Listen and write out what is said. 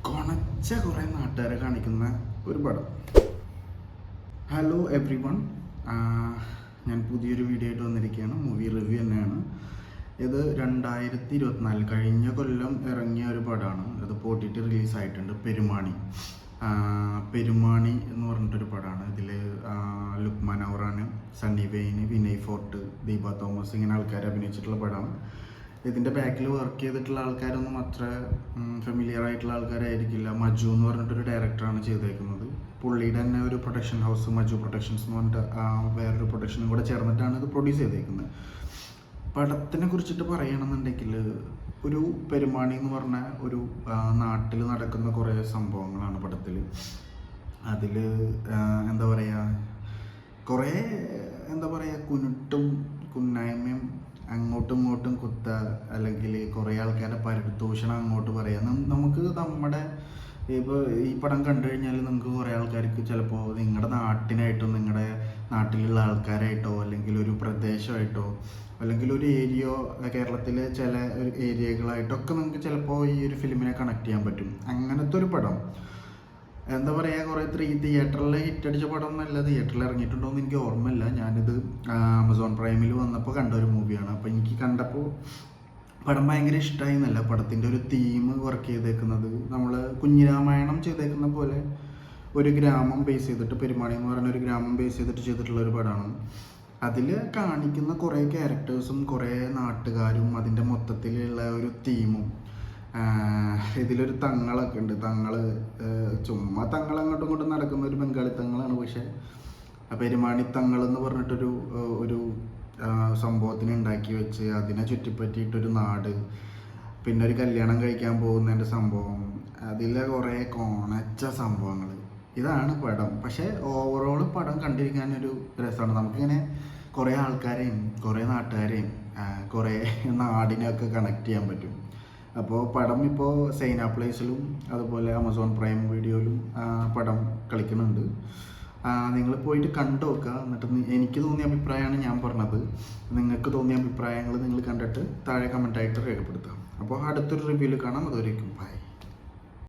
കൊണച്ച കുറേ നാട്ടുകാരെ കാണിക്കുന്ന ഒരു പടം. ഹലോ എവ്രി വൺ, ഞാൻ പുതിയൊരു വീഡിയോ ആയിട്ട് വന്നിരിക്കുകയാണ്. മൂവി റിവ്യൂ തന്നെയാണ് ഇത്. 2024 കഴിഞ്ഞ കൊല്ലം ഇറങ്ങിയ ഒരു പടമാണ്. ഇത് പോട്ടിട്ട് റിലീസായിട്ടുണ്ട്. പെരുമാണി എന്ന് പറഞ്ഞിട്ടൊരു പടമാണ്. ഇതിൽ ലുക്മാൻ ഔറാന്, സണ്ണി വെയിന്, വിനയ് ഫോർട്ട്, ദീപ തോമസ് ഇങ്ങനെ ആൾക്കാർ അഭിനയിച്ചിട്ടുള്ള പടമാണ്. ഇതിൻ്റെ ബാക്കിൽ വർക്ക് ചെയ്തിട്ടുള്ള ആൾക്കാരൊന്നും അത്ര ഫെമിലിയർ ആയിട്ടുള്ള ആൾക്കാരായിരിക്കില്ല. മജു എന്ന് പറഞ്ഞിട്ടൊരു ഡയറക്ടറാണ് ചെയ്തേക്കുന്നത്. പുള്ളിയുടെ തന്നെ ഒരു പ്രൊഡക്ഷൻ ഹൗസ് മജു പ്രൊഡക്ഷൻസ് എന്ന് പറഞ്ഞിട്ട് വേറൊരു പ്രൊഡക്ഷനും കൂടെ ചേർന്നിട്ടാണ് ഇത് പ്രൊഡ്യൂസ് ചെയ്തേക്കുന്നത്. പടത്തിനെ കുറിച്ചിട്ട് പറയണമെന്നുണ്ടെങ്കിൽ, ഒരു പെരുമാണി എന്ന് പറഞ്ഞ ഒരു നാട്ടിൽ നടക്കുന്ന കുറേ സംഭവങ്ങളാണ് പടത്തിൽ. അതിൽ എന്താ പറയുക, കുറേ കുരുട്ടും കുന്നായ്മയും അങ്ങോട്ടും ഇങ്ങോട്ടും അല്ലെങ്കിൽ കുറേ ആൾക്കാരുടെ പരിദൂഷണം അങ്ങോട്ട് പറയാം. നമുക്ക് നമ്മുടെ ഇപ്പോൾ ഈ പടം കണ്ടു കഴിഞ്ഞാൽ നിങ്ങൾക്ക് കുറേ ആൾക്കാർക്ക് ചിലപ്പോൾ നിങ്ങളുടെ നാട്ടിനായിട്ടോ നിങ്ങളുടെ നാട്ടിലുള്ള ആൾക്കാരായിട്ടോ അല്ലെങ്കിൽ ഒരു പ്രദേശമായിട്ടോ അല്ലെങ്കിൽ ഒരു ഏരിയ, കേരളത്തിലെ ചില ഒരു ഏരിയകളായിട്ടൊക്കെ നിങ്ങൾക്ക് ചിലപ്പോൾ ഈ ഒരു ഫിലിമിനെ കണക്ട് ചെയ്യാൻ പറ്റും. അങ്ങനത്തെ ഒരു പടം. എന്താ പറയുക, കുറേ തിയേറ്ററിൽ ഹിറ്റടിച്ച പടം എന്നല്ല. തിയേറ്ററിൽ ഇറങ്ങിയിട്ടുണ്ടോ എന്ന് എനിക്ക് ഓർമ്മയില്ല. ഞാനിത് ആമസോൺ പ്രൈമിൽ വന്നപ്പോൾ കണ്ട ഒരു മൂവിയാണ്. അപ്പോൾ എനിക്ക് കണ്ടപ്പോൾ പടം ഭയങ്കര ഇഷ്ടമായി എന്നല്ല, പടത്തിൻ്റെ ഒരു തീം വർക്ക് ചെയ്തേക്കുന്നത് നമ്മൾ കുഞ്ഞിരാമായണം ചെയ്തേക്കുന്ന പോലെ ഒരു ഗ്രാമം ബേസ് ചെയ്തിട്ട്, പെരുമാണി എന്ന് പറയുന്ന ഒരു ഗ്രാമം ബേസ് ചെയ്തിട്ട് ചെയ്തിട്ടുള്ള ഒരു പടമാണ്. അതിൽ കാണിക്കുന്ന കുറേ ക്യാരക്ടേഴ്സും കുറേ നാട്ടുകാരും അതിൻ്റെ മൊത്തത്തിലുള്ള ഒരു തീമും. ഇതിലൊരു തങ്ങളൊക്കെ ഉണ്ട്. ചുമ്മാ അങ്ങോട്ടും ഇങ്ങോട്ടും നടക്കുന്ന ഒരു ബംഗാളി തങ്ങളാണ്. പക്ഷെ പെരുമാണി തങ്ങൾ എന്ന് പറഞ്ഞിട്ടൊരു ഒരു സംഭവത്തിനെ ഉണ്ടാക്കി വെച്ച് അതിനെ ചുറ്റിപ്പറ്റിയിട്ടൊരു നാട്, പിന്നെ ഒരു കല്യാണം കഴിക്കാൻ പോകുന്നതിൻ്റെ സംഭവം, അതിലെ കുറേ കോണച്ച സംഭവങ്ങൾ. ഇതാണ് പടം. പക്ഷേ ഓവറോൾ പടം കണ്ടിരിക്കാനൊരു രസമാണ്. നമുക്കിങ്ങനെ കുറേ ആൾക്കാരെയും കുറേ നാട്ടുകാരെയും കുറേ നാടിനെയൊക്കെ കണക്ട് ചെയ്യാൻ പറ്റും. അപ്പോൾ പടം ഇപ്പോൾ സൈന പ്ലേസിലും അതുപോലെ ആമസോൺ പ്രൈം വീഡിയോയിലും പടം കളിക്കുന്നുണ്ട്. നിങ്ങൾ പോയിട്ട് കണ്ടു നോക്കുക. എന്നിട്ട് എനിക്ക് തോന്നിയ അഭിപ്രായമാണ് ഞാൻ പറഞ്ഞത്. നിങ്ങൾക്ക് തോന്നിയ അഭിപ്രായങ്ങൾ നിങ്ങൾ കണ്ടിട്ട് താഴെ കമൻറ്റായിട്ട് രേഖപ്പെടുത്താം. അപ്പോൾ അടുത്തൊരു റിവ്യൂവിൽ കാണാം. അതുവരേക്കും ബൈ.